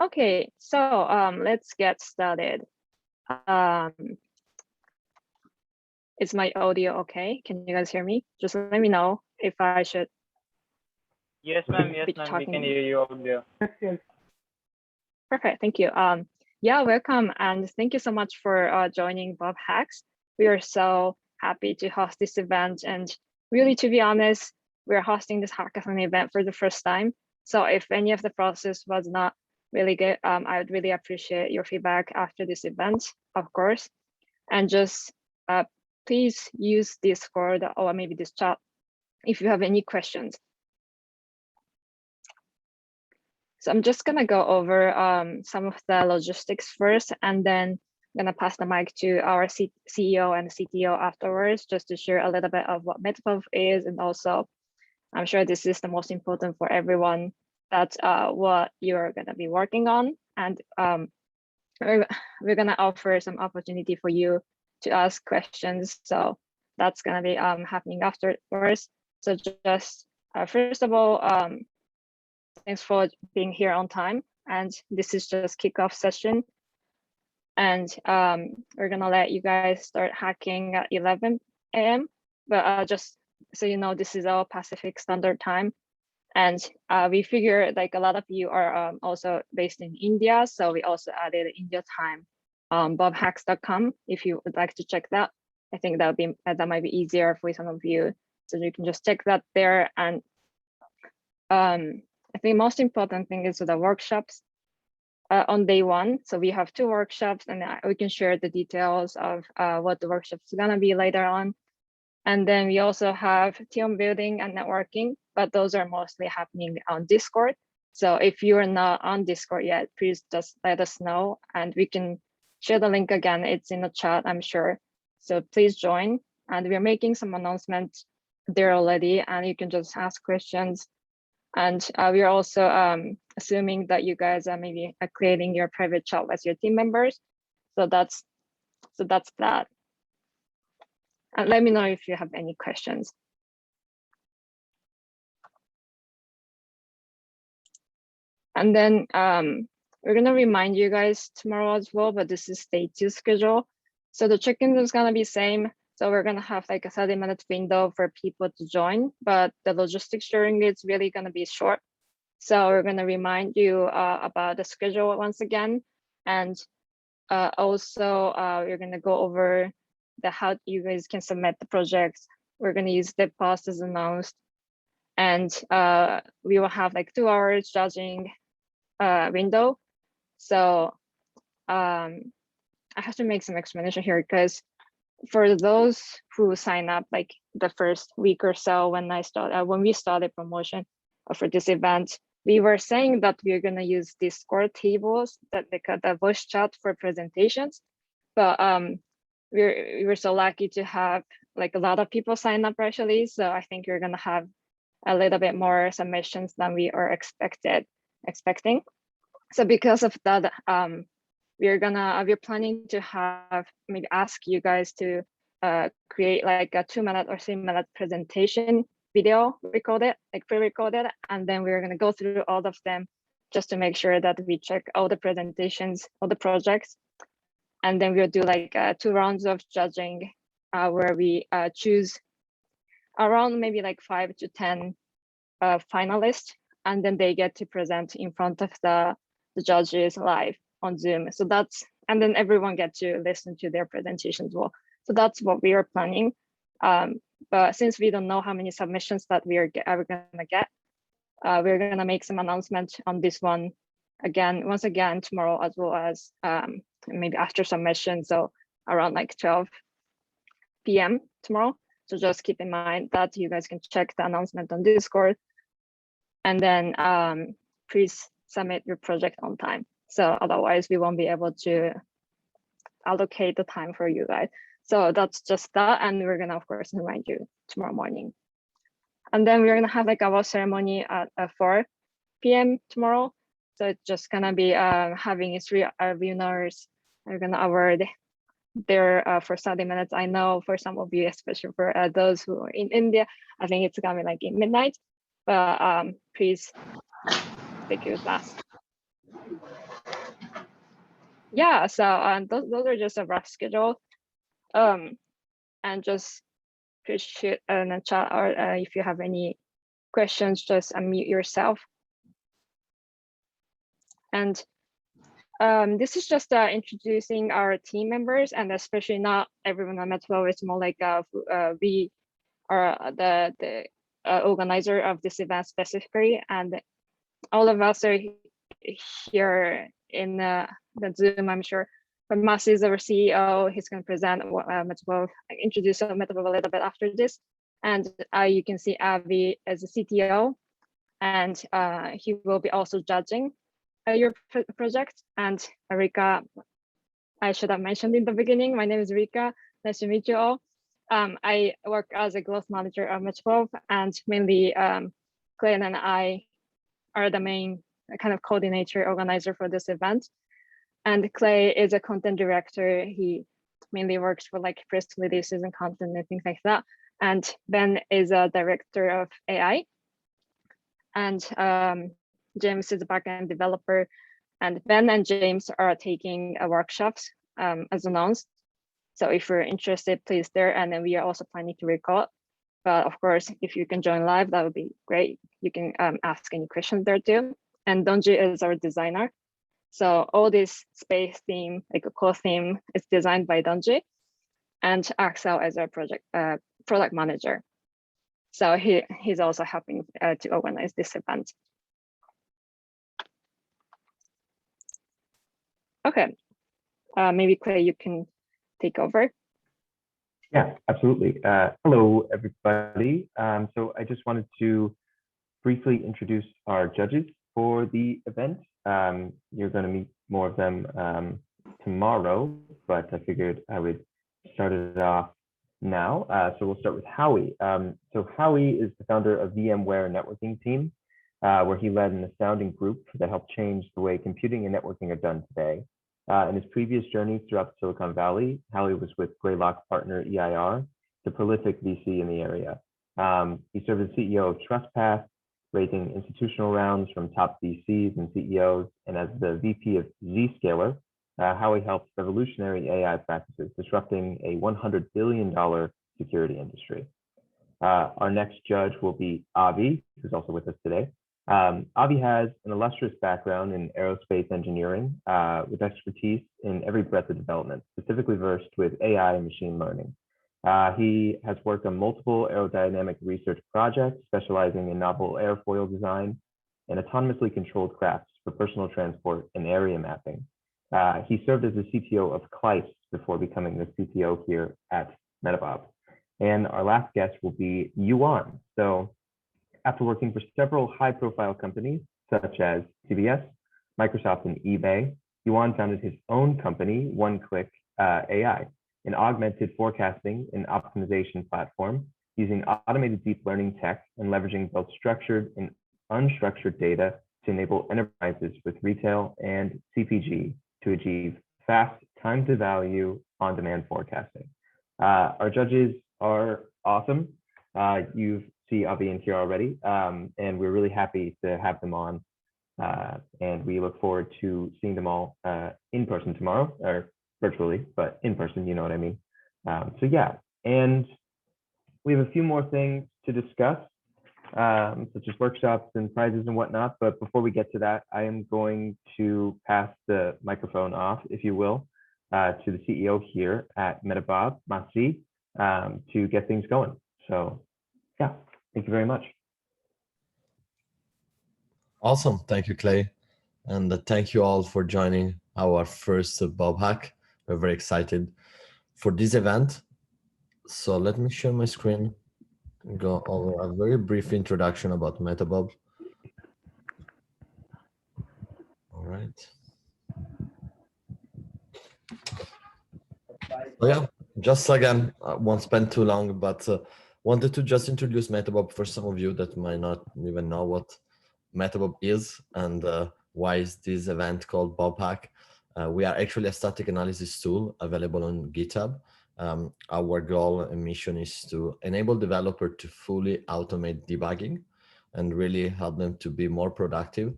Okay, so let's get started. Is my audio okay? Can you guys hear me? Just let me know if I should Yes, ma'am. be Yes, ma'am. We can talking. hear you audio. Perfect, thank you. Yeah, welcome, and thank you so much for joining BOBHACKS. We are so happy to host this event, and really, to be honest, we're hosting this hackathon event for the first time. So if any of the process was not really good, I would really appreciate your feedback after this event, of course. And just please use Discord or maybe this chat if you have any questions. So I'm just gonna go over some of the logistics first, and then I'm gonna pass the mic to our CEO and CTO afterwards, just to share a little bit of what Metabob is, and also I'm sure this is the most important for everyone, that's what you're gonna be working on, and we're gonna offer some opportunity for you to ask questions. So that's gonna be happening afterwards. So just first of all, thanks for being here on time. And this is just kickoff session. And we're gonna let you guys start hacking at 11 a.m. But just so you know, this is our Pacific Standard Time. And we figure like a lot of you are also based in India. So we also added India time, bobhacks.com, if you would like to check that. I think that might be easier for some of you. So you can just check that there. And I think most important thing is the workshops on day one. So we have 2 workshops, and we can share the details of what the workshops are gonna be later on. And then we also have team building and networking, but those are mostly happening on Discord. So if you're not on Discord yet, please just let us know, and we can share the link again. It's in the chat, I'm sure. So please join. And we're making some announcements there already, and you can just ask questions. And we're also assuming that you guys are maybe creating your private chat with your team members. So that's that. And let me know if you have any questions. And then we're gonna remind you guys tomorrow as well, but this is day 2 schedule. So the check-in is gonna be same. So we're gonna have like a 30-minute window for people to join, but the logistics sharing is really gonna be short. So we're gonna remind you about the schedule once again. And also we're gonna go over how you guys can submit the projects. We're gonna use the post as announced. And we will have like 2 hours judging window. So I have to make some explanation here, because for those who sign up like the first week or so when we started promotion for this event, we were saying that we're going to use Discord tables, that the voice chat for presentations. But we were so lucky to have like a lot of people sign up actually. So I think you're going to have a little bit more submissions than we are expecting. So because of that, we're planning to have maybe ask you guys to create like a 2-minute or 3-minute presentation video, pre-recorded, and then we're gonna go through all of them just to make sure that we check all the presentations, all the projects, and then we'll do like 2 rounds of judging where we choose around maybe like 5 to 10 finalists, and then they get to present in front of the judges live on Zoom. So and then everyone gets to listen to their presentations as well. So that's what we are planning. But since we don't know how many submissions that we are gonna get, we're gonna make some announcements on this one once again tomorrow, as well as maybe after submission, so around like 12 p.m. tomorrow. So just keep in mind that you guys can check the announcement on Discord, and then please submit your project on time. So otherwise we won't be able to allocate the time for you guys. So that's just that, and we're gonna of course remind you tomorrow morning. And then we're gonna have like our ceremony at 4 p.m. tomorrow. So it's just gonna be having 3 winners. We're gonna award there for 30 minutes. I know for some of you, especially for those who are in India, I think it's gonna be like in midnight. But please take your class. Yeah, so those are just a rough schedule. And just push it in the chat, or if you have any questions, just unmute yourself. And this is just introducing our team members, and especially not everyone on Metabob. It's more like we are the organizer of this event specifically, and all of us are here in the Zoom, I'm sure. But Mas is our CEO. He's going to present Metabob, introduce Metabob a little bit after this. And you can see Avi as a CTO, and he will be also judging your project. And Rika, I should have mentioned in the beginning, my name is Rika. Nice to meet you all. I work as a growth manager at Metabob, and mainly Glenn and I are the main kind of coordinator, organizer for this event. And Clay is a content director. He mainly works for like press releases and content and things like that. And Ben is a director of AI. And James is a backend developer. And Ben and James are taking workshops as announced. So if you're interested, please there. And then we are also planning to record. But of course, if you can join live, that would be great. You can ask any questions there too. And Donji is our designer. So all this space theme, like a core theme, is designed by Donji, and Axel as our product manager. So he's also helping to organize this event. Okay, maybe Clay, you can take over. Yeah, absolutely. Hello, everybody. So I just wanted to briefly introduce our judges for the event. You're going to meet more of them tomorrow, but I figured I would start it off now. So we'll start with Howie. So Howie is the founder of VMware networking team, where he led an astounding group that helped change the way computing and networking are done today. In his previous journeys throughout Silicon Valley, Howie was with Greylock partner EIR, the prolific VC in the area. He served as CEO of TrustPath, raising institutional rounds from top VCs and CEOs, and as the VP of Zscaler, Howie helped revolutionary AI practices, disrupting a $100 billion security industry. Our next judge will be Avi, who's also with us today. Avi has an illustrious background in aerospace engineering with expertise in every breadth of development, specifically versed with AI and machine learning. He has worked on multiple aerodynamic research projects, specializing in novel airfoil design and autonomously controlled crafts for personal transport and area mapping. He served as the CTO of Kleist before becoming the CTO here at Metabob. And our last guest will be Yuan. So after working for several high-profile companies, such as CBS, Microsoft, and eBay, Yuan founded his own company, OneClick AI, an augmented forecasting and optimization platform using automated deep learning tech and leveraging both structured and unstructured data to enable enterprises with retail and CPG to achieve fast time to value on-demand forecasting. Our judges are awesome. You see Avi and Kira already, and we're really happy to have them on. And we look forward to seeing them all in person tomorrow, or virtually, but in person, you know what I mean. So yeah, and we have a few more things to discuss, such as workshops and prizes and whatnot. But before we get to that, I am going to pass the microphone off, if you will, to the CEO here at Metabob, Masi, to get things going. So yeah, thank you very much. Awesome. Thank you, Clay. And thank you all for joining our first BOBHACK. We're very excited for this event. So let me share my screen and go over a very brief introduction about Metabob. All right. So yeah, just again, I won't spend too long, but wanted to just introduce Metabob for some of you that might not even know what Metabob is and why is this event called BOBHACK. We are actually a static analysis tool available on GitHub. Our goal and mission is to enable developers to fully automate debugging and really help them to be more productive.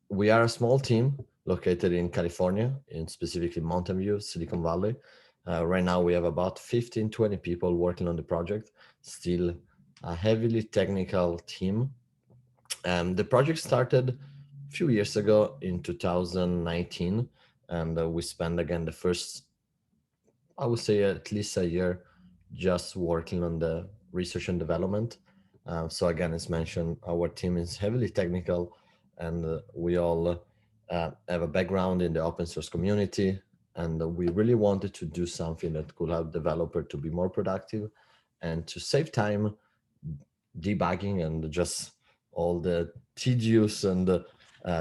we are a small team located in California, in specifically Mountain View, Silicon Valley. Right now we have about 15, 20 people working on the project, still a heavily technical team. The project started a few years ago in 2019, and we spent again the first, I would say, at least a year just working on the research and development. So again, as mentioned, our team is heavily technical, and we all have a background in the open source community, and we really wanted to do something that could help developer to be more productive and to save time debugging and just all the tedious and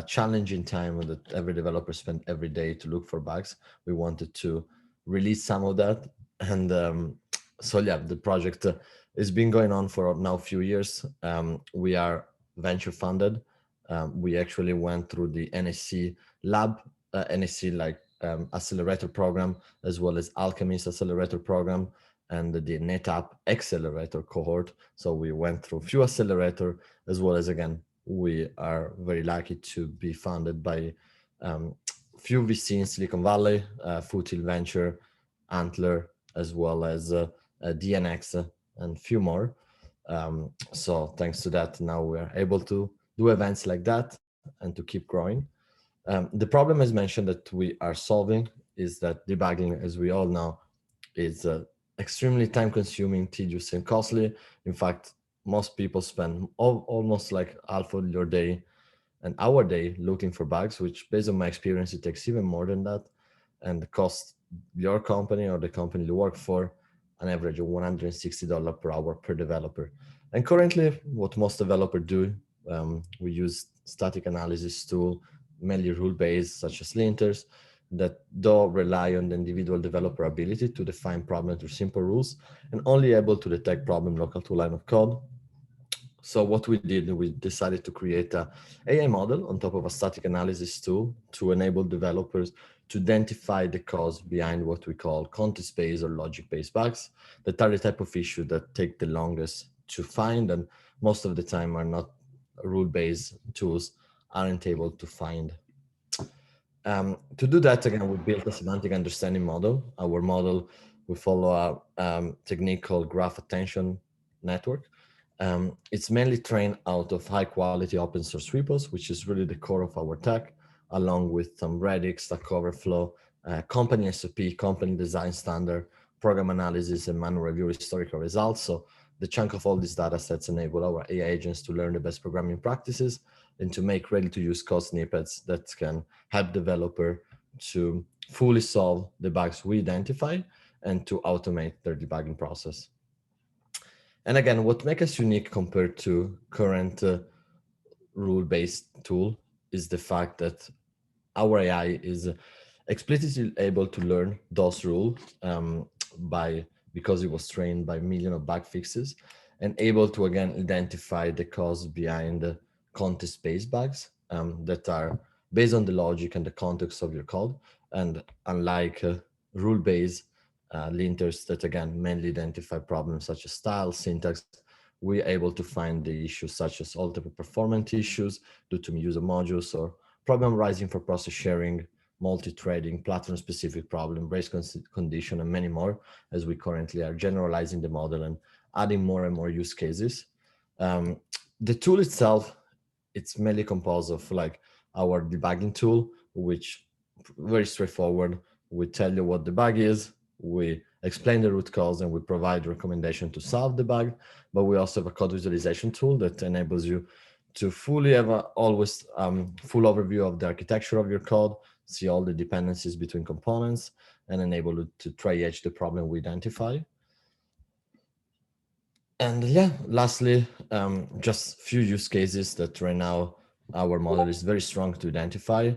challenging time that every developer spent every day to look for bugs. We wanted to release some of that. And so yeah, the project has been going on for now a few years. We are venture funded. We actually went through the NSC lab, NSC like accelerator program, as well as Alchemist accelerator program, and the NetApp accelerator cohort. So we went through few accelerator, as well as, again, we are very lucky to be funded by few VC in Silicon Valley, Foothill Venture, Antler, as well as DNX, and few more. So thanks to that, now we're able to do events like that and to keep growing. The problem, as mentioned, that we are solving is that debugging, as we all know, is extremely time consuming, tedious, and costly. In fact, most people spend almost like half of your day and our day looking for bugs, which based on my experience, it takes even more than that, and costs your company or the company you work for an average of $160 per hour per developer. And currently, what most developers do, we use static analysis tool, mainly rule-based, such as linters, that do rely on the individual developer ability to define problems through simple rules and only able to detect problem local to line of code. So what we did, we decided to create a AI model on top of a static analysis tool to enable developers to identify the cause behind what we call context-based or logic-based bugs that are the type of issue that take the longest to find, and most of the time are not rule-based tools aren't able to find. To do that, again, we built a semantic understanding model. Our model, we follow a technique called graph attention network. It's mainly trained out of high quality open source repos, which is really the core of our tech, along with some Redux, Stack Overflow, company SOP, company design standard, program analysis, and manual review historical results. So the chunk of all these data sets enable our AI agents to learn the best programming practices and to make ready-to-use code snippets that can help developer to fully solve the bugs we identify and to automate their debugging process. And again, what makes us unique compared to current rule-based tool is the fact that our AI is explicitly able to learn those rules because it was trained by millions of bug fixes and able to, again, identify the cause behind context-based bugs that are based on the logic and the context of your code. And unlike rule-based linters that, again, mainly identify problems such as style, syntax, we're able to find the issues such as all type of performance issues due to user modules or problem arising for process sharing, multi-threading, platform-specific problem, race condition, and many more, as we currently are generalizing the model and adding more and more use cases. The tool itself, it's mainly composed of like our debugging tool, which very straightforward. We tell you what the bug is, we explain the root cause, and we provide recommendation to solve the bug. But we also have a code visualization tool that enables you to fully have always full overview of the architecture of your code, see all the dependencies between components, and enable you to triage the problem we identify. And yeah, lastly, just few use cases that right now our model is very strong to identify.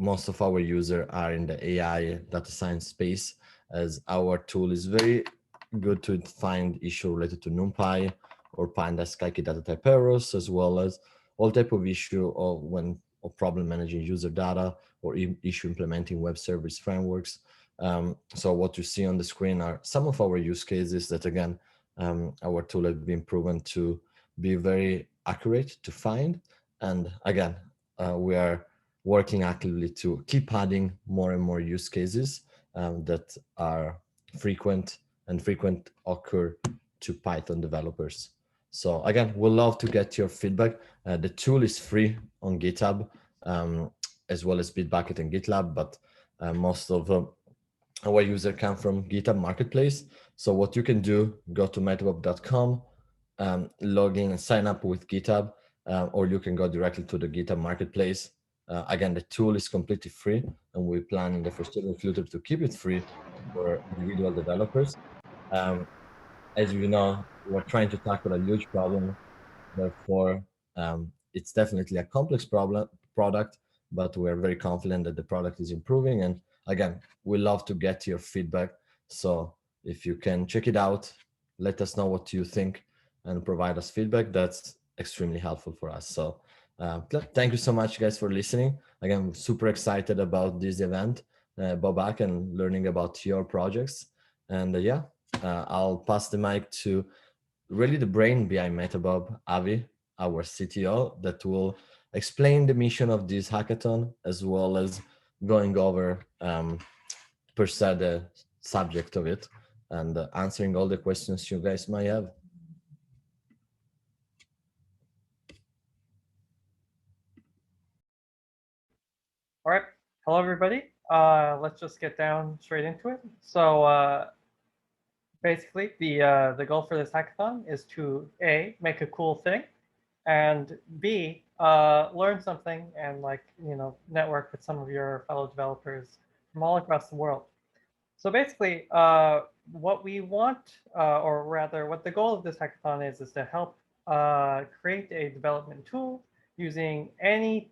Most of our users are in the AI data science space, as our tool is very good to find issue related to NumPy or Pandas Kaiki data type errors, as well as all type of issue or problem managing user data or issue implementing web service frameworks. So what you see on the screen are some of our use cases that, again, our tool has been proven to be very accurate to find And again, we are working actively to keep adding more and more use cases that are frequent occur to Python developers. So again, we'll love to get your feedback. The tool is free on GitHub, as well as Bitbucket and GitLab, but most of our user come from GitHub Marketplace. So what you can do, go to metabob.com, log in and sign up with GitHub, or you can go directly to the GitHub Marketplace. Again, the tool is completely free, and we plan in the foreseeable future to keep it free for individual developers. As you know, we're trying to tackle a huge problem. Therefore, it's definitely a complex product, but we're very confident that the product is improving. And again, we love to get your feedback. So if you can check it out, let us know what you think and provide us feedback. That's extremely helpful for us. So thank you so much, guys, for listening. Again, I'm super excited about this event, BOBHACKS, and learning about your projects. And yeah, I'll pass the mic to really the brain behind Metabob, Avi, our CTO, that will explain the mission of this hackathon, as well as going over per se the subject of it and answering all the questions you guys might have. All right. Hello, everybody. Let's just get down straight into it. So basically, the goal for this hackathon is to A, make a cool thing, and B, learn something and network with some of your fellow developers from all across the world. So basically, what we want, or rather, what the goal of this hackathon is to help create a development tool using any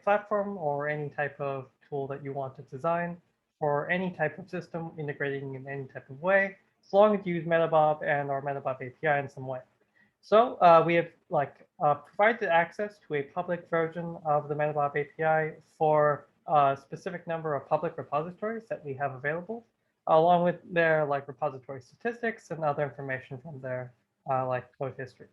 platform or any type of tool that you want to design for any type of system integrating in any type of way, as long as you use Metabob and or Metabob API in some way. So we have provided access to a public version of the Metabob API for a specific number of public repositories that we have available, along with their repository statistics and other information from their code history.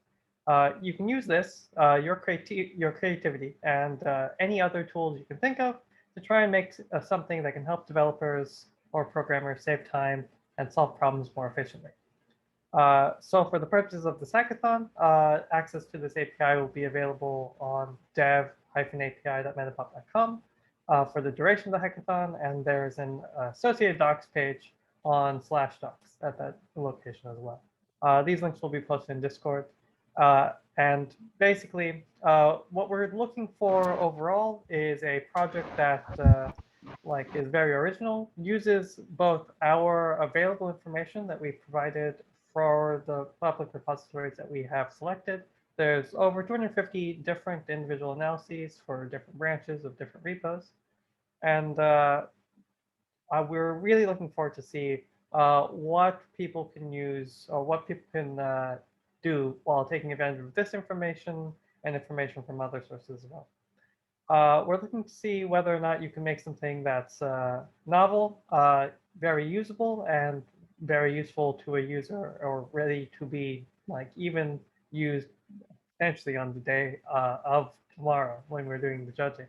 You can use this, your creativity, and any other tools you can think of to try and make something that can help developers or programmers save time and solve problems more efficiently. So for the purposes of this hackathon, access to this API will be available on dev-api.metabob.com for the duration of the hackathon, and there's an associated docs page on /docs at that location as well. These links will be posted in Discord. And basically, what we're looking for overall is a project that is very original, uses both our available information that we provided for the public repositories that we have selected. There's over 250 different individual analyses for different branches of different repos. And we're really looking forward to see what people can use or what people can do while taking advantage of this information and information from other sources as well. We're looking to see whether or not you can make something that's novel, very usable, and very useful to a user, or ready to be even used potentially on the day of tomorrow when we're doing the judging.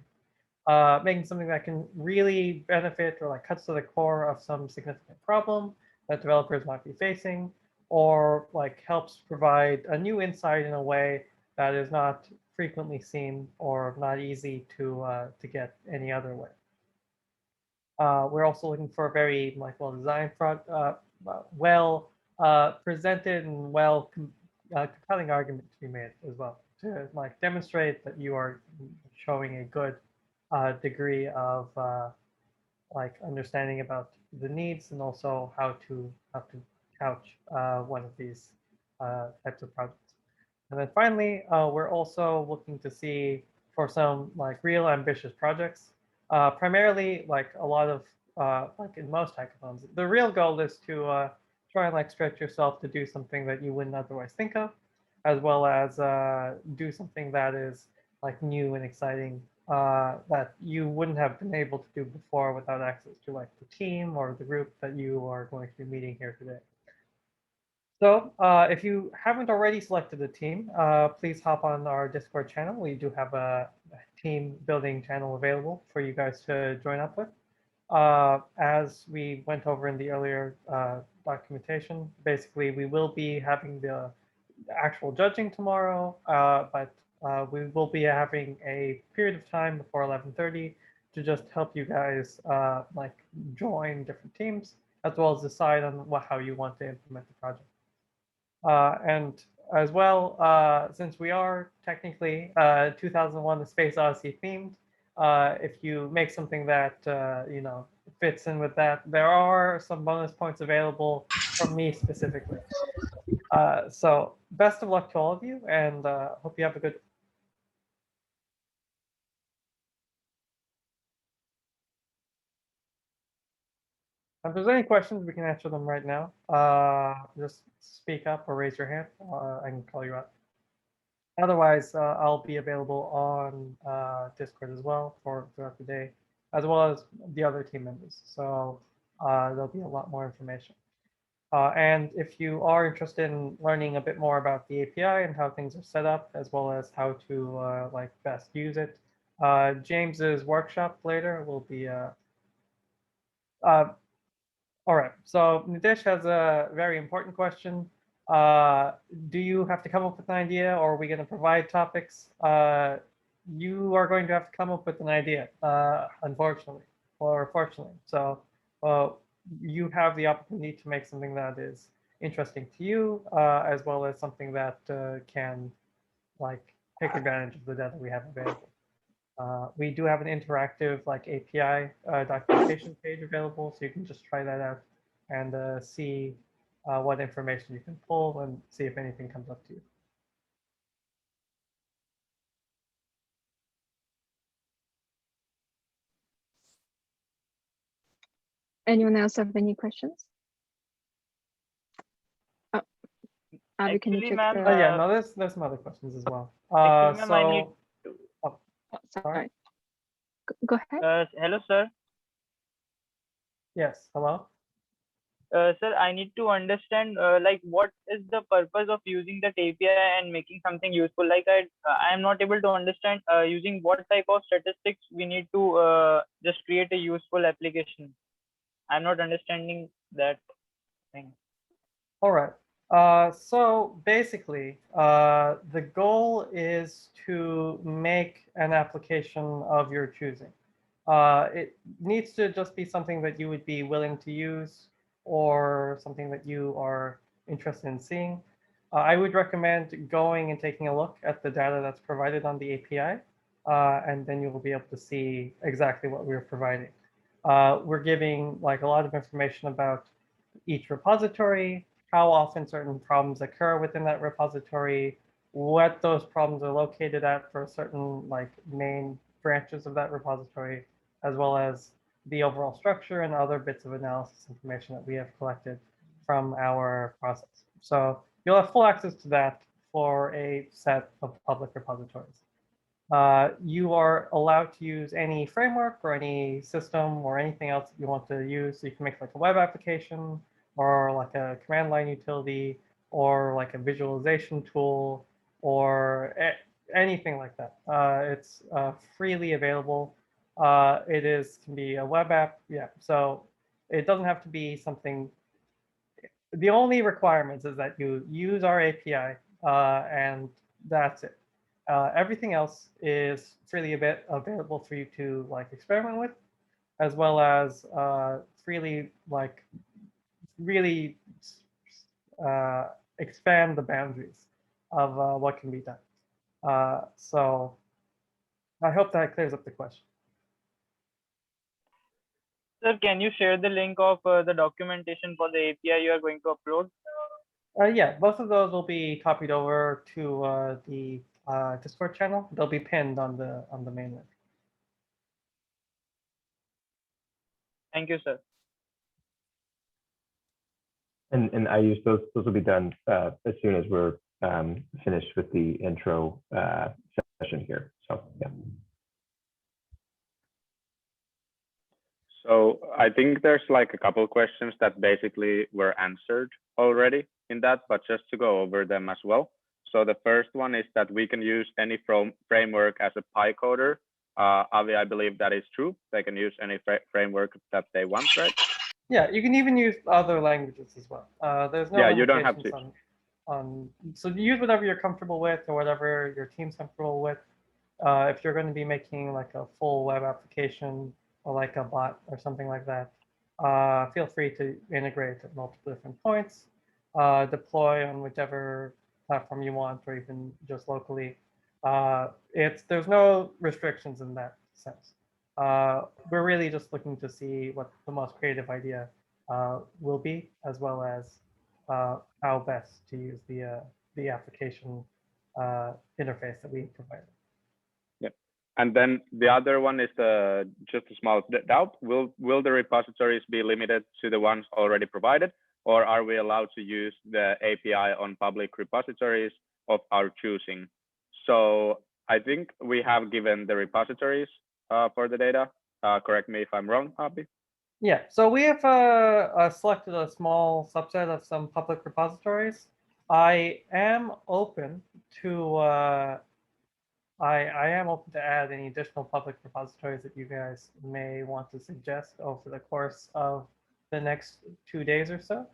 Making something that can really benefit or cuts to the core of some significant problem that developers might be facing, or helps provide a new insight in a way that is not frequently seen or not easy to get any other way. We're also looking for a very well-designed, well presented, and compelling argument to be made as well, to demonstrate that you are showing a good degree of understanding about the needs, and also how to couch one of these types of projects. And then finally, we're also looking to see for some real ambitious projects. Primarily, a lot of in most hackathons, the real goal is to try and stretch yourself to do something that you wouldn't otherwise think of, as well as do something that is new and exciting that you wouldn't have been able to do before without access to the team or the group that you are going to be meeting here today. So if you haven't already selected a team, please hop on our Discord channel. We do have a team building channel available for you guys to join up with. As we went over in the earlier documentation, basically we will be having the actual judging tomorrow, but we will be having a period of time before 11:30 to just help you guys like join different teams, as well as decide on how you want to implement the project. And as well, since we are technically 2001: The Space Odyssey themed, if you make something that you know fits in with that, there are some bonus points available from me specifically. So best of luck to all of you, and hope you have a good. If there's any questions, we can answer them right now. Just speak up or raise your hand. I can call you out. Otherwise, I'll be available on Discord as well throughout the day, as well as the other team members. So there'll be a lot more information. And if you are interested in learning a bit more about the API and how things are set up, as well as how to like best use it, James's workshop later will be. All right. So Nidesh has a very important question. Do you have to come up with an idea, or are we going to provide topics? You are going to have to come up with an idea, unfortunately, or fortunately. So you have the opportunity to make something that is interesting to you, as well as something that can like take advantage of the data we have available. We do have an interactive like API documentation page available, so you can just try that out and see what information you can pull and see if anything comes up to you. Anyone else have any questions? Oh, Abby, can you Actually, check ma'am, the? Oh yeah, no, there's some other questions as well. Actually, ma'am, I need So Oh, sorry. sorry. Go ahead. hello, sir. Yes, hello. Sir, I need to understand like what is the purpose of using that API and making something useful. Like I am not able to understand using what type of statistics we need to just create a useful application. I'm not understanding that thing. All right. So basically, the goal is to make an application of your choosing. It needs to just be something that you would be willing to use or something that you are interested in seeing. I would recommend going and taking a look at the data that's provided on the API, and then you will be able to see exactly what we're providing. We're giving like a lot of information about each repository, how often certain problems occur within that repository, what those problems are located at for certain like main branches of that repository, as well as the overall structure and other bits of analysis information that we have collected from our process. So you'll have full access to that for a set of public repositories. You are allowed to use any framework or any system or anything else that you want to use. So you can make like a web application or like a command line utility or like a visualization tool or anything like that. It's freely available. It can be a web app. Yeah. So it doesn't have to be something. The only requirements is that you use our API and that's it. Everything else is freely available for you to like experiment with, as well as freely like really expand the boundaries of what can be done. So I hope that clears up the question. Sir, can you share the link of the documentation for the API you are going to upload? Yeah, both of those will be copied over to the Discord channel. They'll be pinned on the main link. Thank you, sir. And I use those will be done as soon as we're finished with the intro session here. So yeah. So I think there's like a couple questions that basically were answered already. in that, but just to go over them as well. So the first one is that we can use any framework as a PyCoder. Avi, I believe that is true. They can use any framework that they want, right? Yeah, you can even use other languages as well. There's no Yeah, you don't have limitations so use whatever you're comfortable with or whatever your team's comfortable with. If you're going to be making like a full web application or like a bot or something like that, feel free to integrate at multiple different points, deploy on whichever platform you want, or even just locally. There's no restrictions in that sense. We're really just looking to see what the most creative idea will be, as well as how best to use the application interface that we provide. Yep. And then the other one is just a small doubt. Will the repositories be limited to the ones already provided, or are we allowed to use the API on public repositories of our choosing? So I think we have given the repositories for the data. Correct me if I'm wrong, Abhi. Yeah, so we have selected a small subset of some public repositories. I am open to I am open to add any additional public repositories that you guys may want to suggest over the course of the next 2 days or so.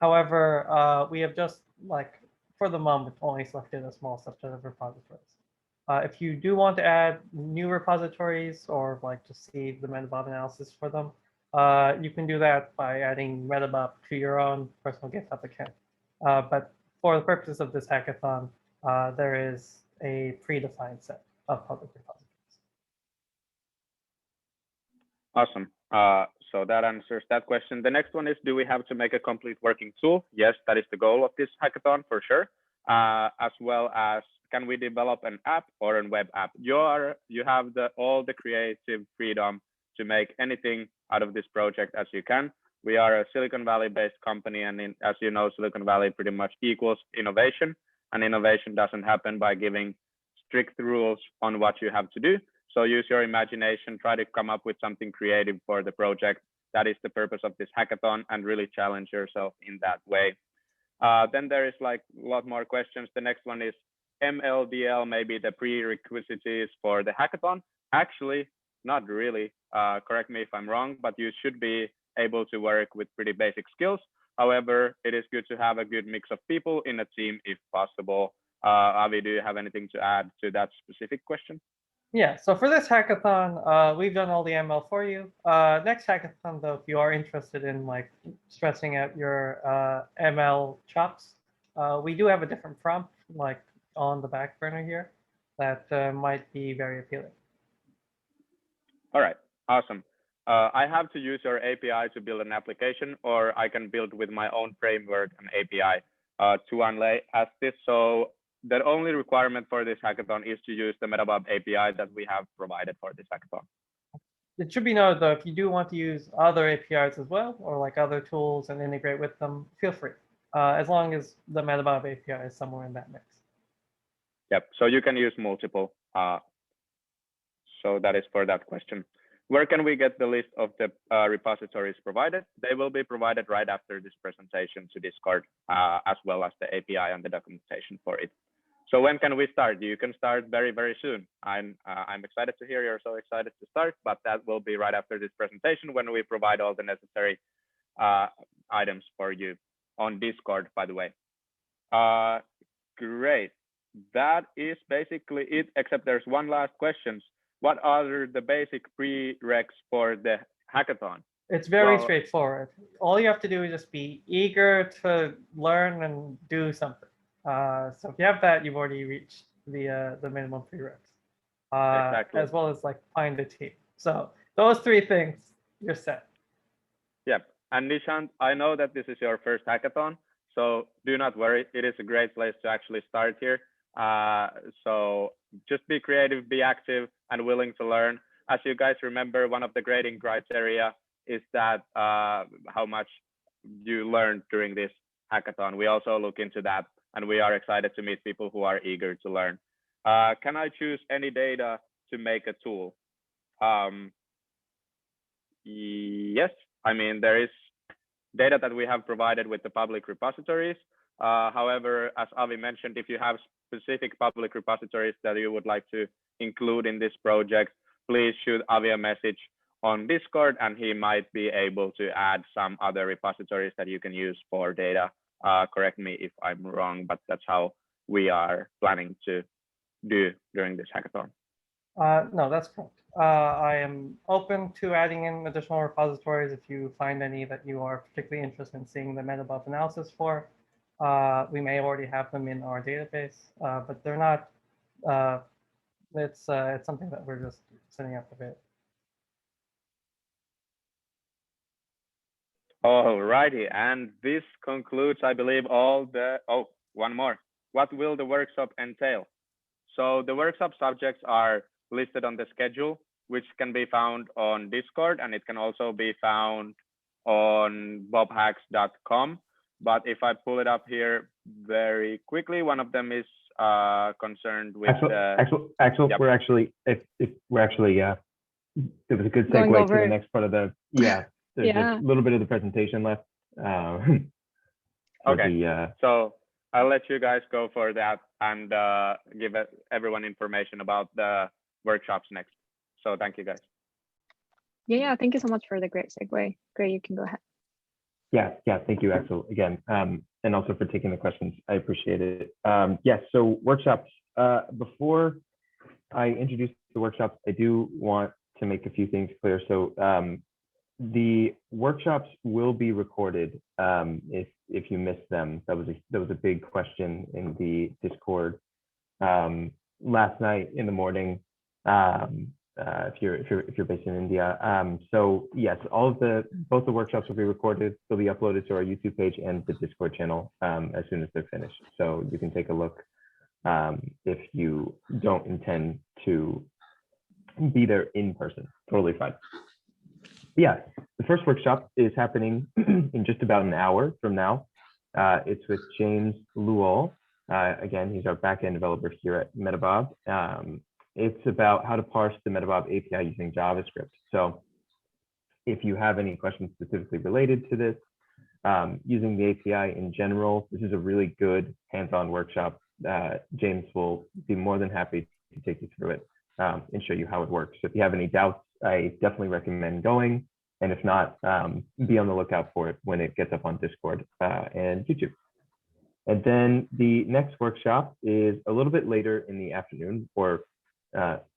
However, we have just for the moment only selected a small subset of repositories. If you do want to add new repositories or just see the Metabob analysis for them, you can do that by adding Metabob to your own personal GitHub account. But for the purposes of this hackathon, there is a predefined set of public repositories. Awesome. So that answers that question. The next one is, do we have to make a complete working tool? Yes, that is the goal of this hackathon for sure. As well as, can we develop an app or a web app? You have all the creative freedom to make anything out of this project as you can. We are a Silicon Valley-based company, and as you know, Silicon Valley pretty much equals innovation, and innovation doesn't happen by giving strict rules on what you have to do. So use your imagination, try to come up with something creative for the project. That is the purpose of this hackathon, and really challenge yourself in that way. Then there is a lot more questions. The next one is, MLDL may be the prerequisites for the hackathon. Actually, not really. Correct me if I'm wrong, but you should be able to work with pretty basic skills. However, it is good to have a good mix of people in a team if possible. Avi, do you have anything to add to that specific question? Yeah, so for this hackathon, we've done all the ML for you. Next hackathon, though, if you are interested in stressing out your ML chops, we do have a different prompt on the back burner here that might be very appealing. All right, awesome. I have to use your API to build an application, or I can build with my own framework and API to unlay as this. So the only requirement for this hackathon is to use the Metabob API that we have provided for this hackathon. It should be noted, though, if you do want to use other APIs as well, or other tools and integrate with them, feel free, as long as the Metabob API is somewhere in that mix. Yep, so you can use multiple. So that is for that question. Where can we get the list of the repositories provided? They will be provided right after this presentation to Discord, as well as the API and the documentation for it. So when can we start? You can start very, very soon. I'm excited to hear you're so excited to start, but that will be right after this presentation when we provide all the necessary items for you on Discord, by the way. Great. That is basically it, except there's one last question. What are the basic prereqs for the hackathon? It's very straightforward. All you have to do is just be eager to learn and do something. So if you have that, you've already reached the minimum prereqs. Exactly. As well as find a team. So those 3 things, you're set. Yep. And Nishant, I know that this is your first hackathon, so do not worry. It is a great place to actually start here. So just be creative, be active, and willing to learn. As you guys remember, one of the grading criteria is that how much you learned during this hackathon. We also look into that, and we are excited to meet people who are eager to learn. Can I choose any data to make a tool? Yes, I mean, there is data that we have provided with the public repositories. However, as Avi mentioned, if you have specific public repositories that you would like to include in this project, please shoot Avi a message on Discord, and he might be able to add some other repositories that you can use for data. Correct me if I'm wrong, but that's how we are planning to do during this hackathon. No, that's correct. I am open to adding in additional repositories if you find any that you are particularly interested in seeing the Metabob analysis for. We may already have them in our database, but they're not. It's something that we're just setting up a bit. All righty, and this concludes, I believe, all the. Oh, one more. What will the workshop entail? So the workshop subjects are listed on the schedule, which can be found on Discord, and it can also be found on bobhacks.com. But if I pull it up here very quickly, one of them is concerned with actually, yep. we're actually it was a good Going segue to over. the next part of the there's Yeah. a little bit of the presentation left. Okay. So I'll let you guys go for that and give everyone information about the workshops next. So thank you, guys. Yeah. Thank you so much for the great segue. Great, you can go ahead. Yeah. Thank you, Axel, again, and also for taking the questions. I appreciate it. Yes. So workshops. Before I introduce the workshops, I do want to make a few things clear. So the workshops will be recorded if you missed them. That was a big question in the Discord last night in the morning. If you're based in India. So yes, both the workshops will be recorded. They'll be uploaded to our YouTube page and the Discord channel as soon as they're finished. So you can take a look if you don't intend to be there in person. Totally fine. Yeah, the first workshop is happening in just about an hour from now. It's with James Luol. Again, he's our backend developer here at Metabob. It's about how to parse the Metabob API using JavaScript. So if you have any questions specifically related to this, using the API in general, this is a really good hands-on workshop. James will be more than happy to take you through it and show you how it works. So if you have any doubts, I definitely recommend going. And if not, be on the lookout for it when it gets up on Discord and YouTube. And then the next workshop is a little bit later in the afternoon, or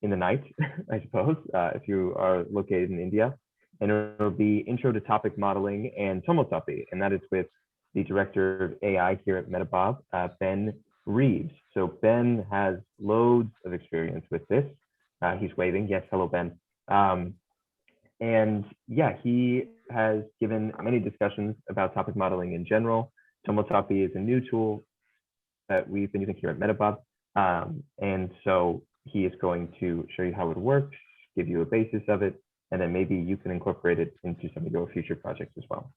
in the night, I suppose, if you are located in India. And it'll be Intro to Topic Modeling and Tomotopy, and that is with the Director of AI here at Metabob, Ben Reeves. So Ben has loads of experience with this. He's waving. Yes, hello, Ben. And yeah, he has given many discussions about topic modeling in general. Tomotopy is a new tool that we've been using here at Metabob. And so he is going to show you how it works, give you a basis of it, and then maybe you can incorporate it into some of your future projects as well.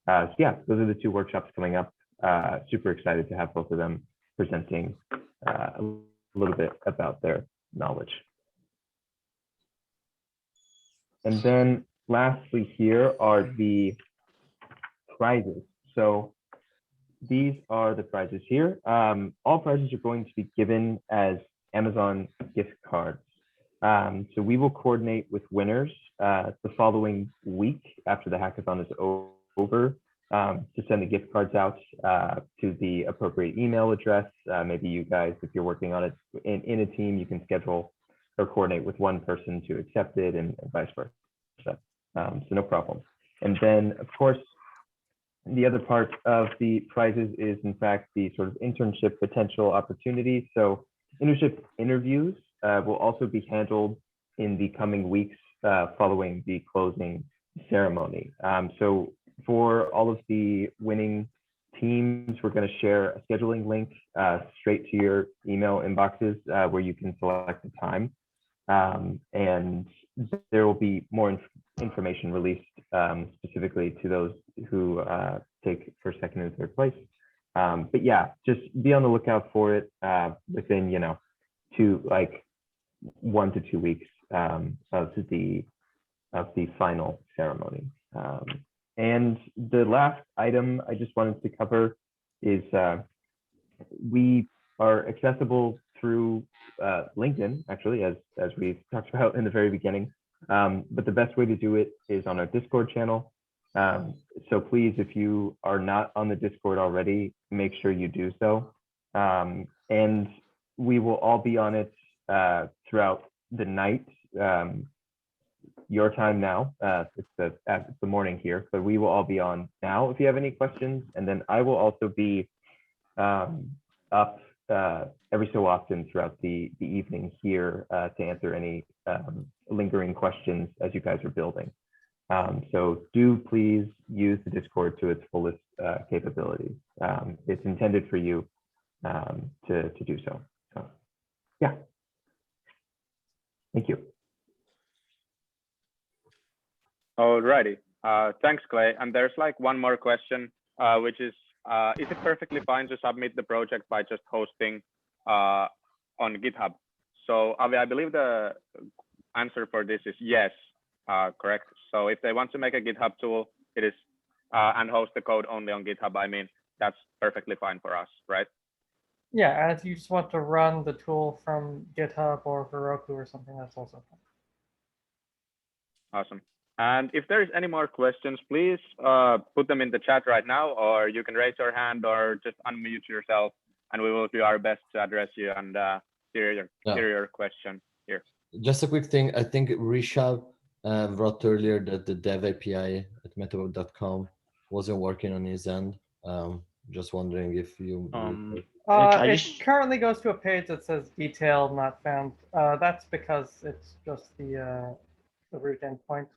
So yeah, those are the two workshops coming up. Super excited to have both of them presenting a little bit about their knowledge. And then lastly here are the prizes. So these are the prizes here. All prizes are going to be given as Amazon gift cards. So we will coordinate with winners the following week after the hackathon is over to send the gift cards out to the appropriate email address. Maybe you guys, if you're working on it in a team, you can schedule or coordinate with one person to accept it and vice versa. So no problem. And then, of course, the other part of the prizes is, in fact, the sort of internship potential opportunities. So internship interviews will also be handled in the coming weeks following the closing ceremony. So for all of the winning teams, we're going to share a scheduling link straight to your email inboxes where you can select the time. And there will be more information released specifically to those who take first, second, and third place. But yeah, just be on the lookout for it within, 1 to 2 weeks of the final ceremony. And the last item I just wanted to cover is We are accessible through LinkedIn, actually, as we talked about in the very beginning. But the best way to do it is on our Discord channel. So please, if you are not on the Discord already, make sure you do so. And we will all be on it throughout the night. Your time now, it's the morning here, but we will all be on now if you have any questions. And then I will also be up every so often throughout the evening here to answer any lingering questions as you guys are building. So do please use the Discord to its fullest capabilities. It's intended for you to do so. So yeah, thank you. Alrighty, thanks, Clay. And there's like one more question, which is it perfectly fine to submit the project by just hosting on GitHub? So Avi, I believe the answer for this is yes, correct? So if they want to make a GitHub tool, it is and host the code only on GitHub, I mean, that's perfectly fine for us, right? Yeah, as you just want to run the tool from GitHub or Heroku or something, that's also fine. Awesome. And if there's any more questions, please put them in the chat right now, or you can raise your hand or just unmute yourself, and we will do our best to address you and hear your question here. Just a quick thing. I think Rishabh wrote earlier that the dev API at metabob.com wasn't working on his end. Just wondering if you. It currently goes to a page that says detailed not found. That's because it's just the root endpoint.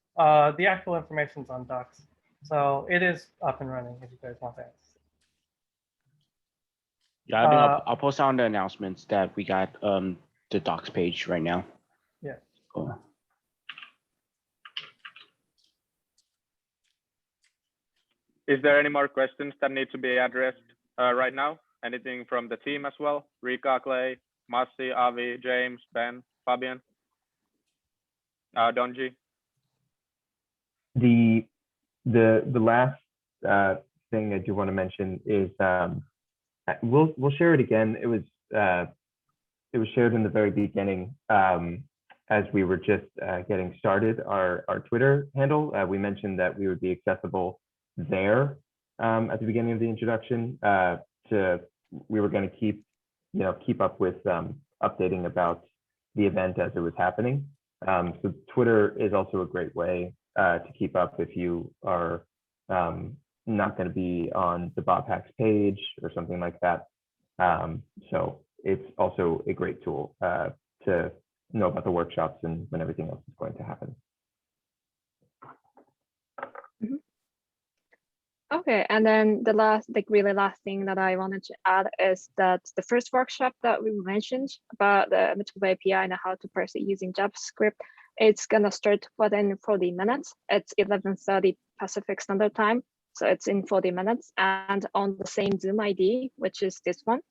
The actual information's on docs. So it is up and running if you guys want to ask. Yeah, I think I'll post on the announcements that we got the docs page right now. Yeah. Cool. Is there any more questions that need to be addressed right now? Anything from the team as well? Rika, Clay, Masi, Avi, James, Ben, Fabian, Donji? The last thing I do want to mention is we'll share it again. It was shared in the very beginning as we were just getting started. Our Twitter handle, we mentioned that we would be accessible there at the beginning of the introduction. We were going to keep up with updating about the event as it was happening. So Twitter is also a great way to keep up if you are not going to be on the BOBHACKS page or something like that. So it's also a great tool to know about the workshops and when everything else is going to happen. Okay, and then the last, really last thing that I wanted to add is that the first workshop that we mentioned about the Metabob API and how to parse it using JavaScript, it's gonna start within 40 minutes. It's 11:30 Pacific Standard Time, so it's in 40 minutes and on the same Zoom ID, which is this one.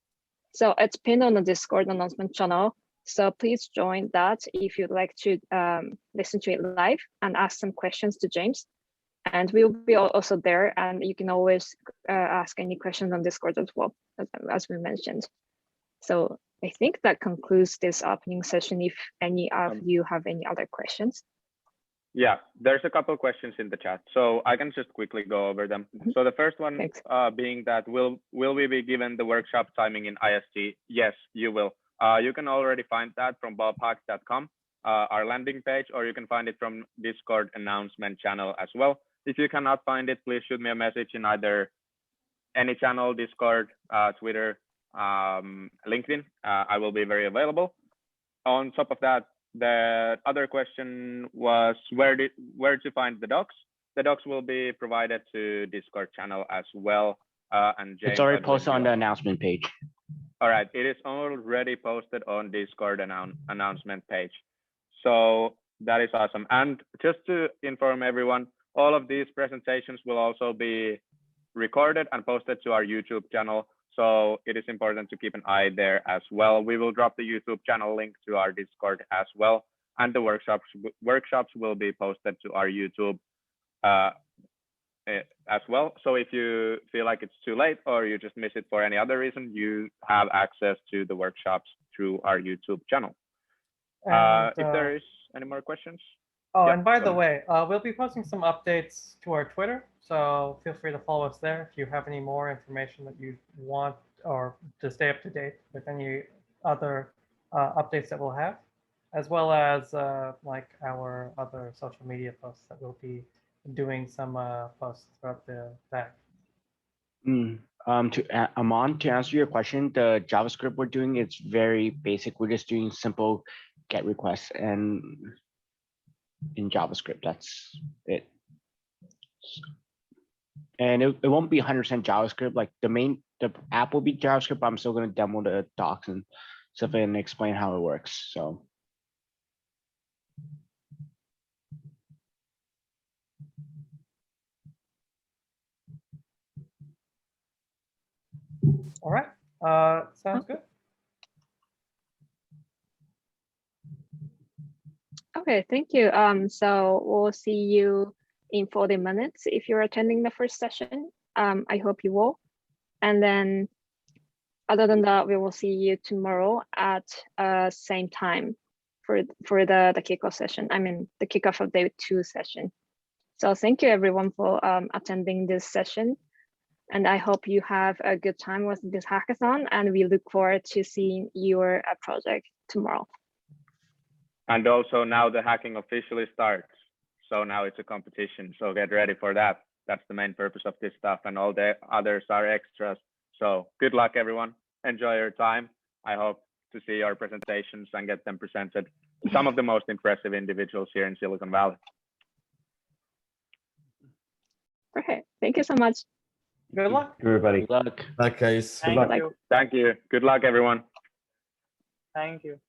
So it's pinned on the Discord announcement channel. So please join that if you'd like to listen to it live and ask some questions to James. And we'll be also there, and you can always ask any questions on Discord as well, as we mentioned. So I think that concludes this opening session. If any of you have any other questions. Yeah, there's a couple of questions in the chat, so I can just quickly go over them. So the first one being that will we be given the workshop timing in IST? Yes, you will. You can already find that from BOBHACKS.com, our landing page, or you can find it from Discord announcement channel as well. If you cannot find it, please shoot me a message in either any channel, Discord, Twitter, LinkedIn. I will be very available. On top of that, the other question was where to find the docs. The docs will be provided to Discord channel as well. And James, it's already posted on the announcement page. All right, it is already posted on Discord announcement page. So that is awesome. And just to inform everyone, all of these presentations will also be recorded and posted to our YouTube channel. So it is important to keep an eye there as well. We will drop the YouTube channel link to our Discord as well. And the workshops will be posted to our YouTube as well. So if you feel like it's too late or you just miss it for any other reason, you have access to the workshops through our YouTube channel. If there is any more questions. Oh, Yeah, and by go the ahead. way, we'll be posting some updates to our Twitter, so feel free to follow us there if you have any more information that you want or to stay up to date with any other updates that we'll have, as well as like our other social media posts that we'll be doing some posts throughout the day. Aman, to answer your question, the JavaScript we're doing, it's very basic. We're just doing simple GET requests and in JavaScript, that's it. And it won't be 100% JavaScript. Like the app will be JavaScript, but I'm still going to demo the docs and stuff and explain how it works. So. All right, sounds good. Okay, thank you. So we'll see you in 40 minutes if you're attending the first session. I hope you will. And then other than that, we will see you tomorrow at same time for the kickoff session. I mean, the kickoff of day 2 session. So thank you everyone for attending this session. And I hope you have a good time with this hackathon, and we look forward to seeing your project tomorrow. And also now the hacking officially starts. So now it's a competition. So get ready for that. That's the main purpose of this stuff, and all the others are extras. So good luck, everyone. Enjoy your time. I hope to see your presentations and get them presented to some of the most impressive individuals here in Silicon Valley. Okay, thank you so much. Good luck. Everybody. Good luck. Bye, guys. Thank luck. you. Thank you. Good luck, everyone. Thank you.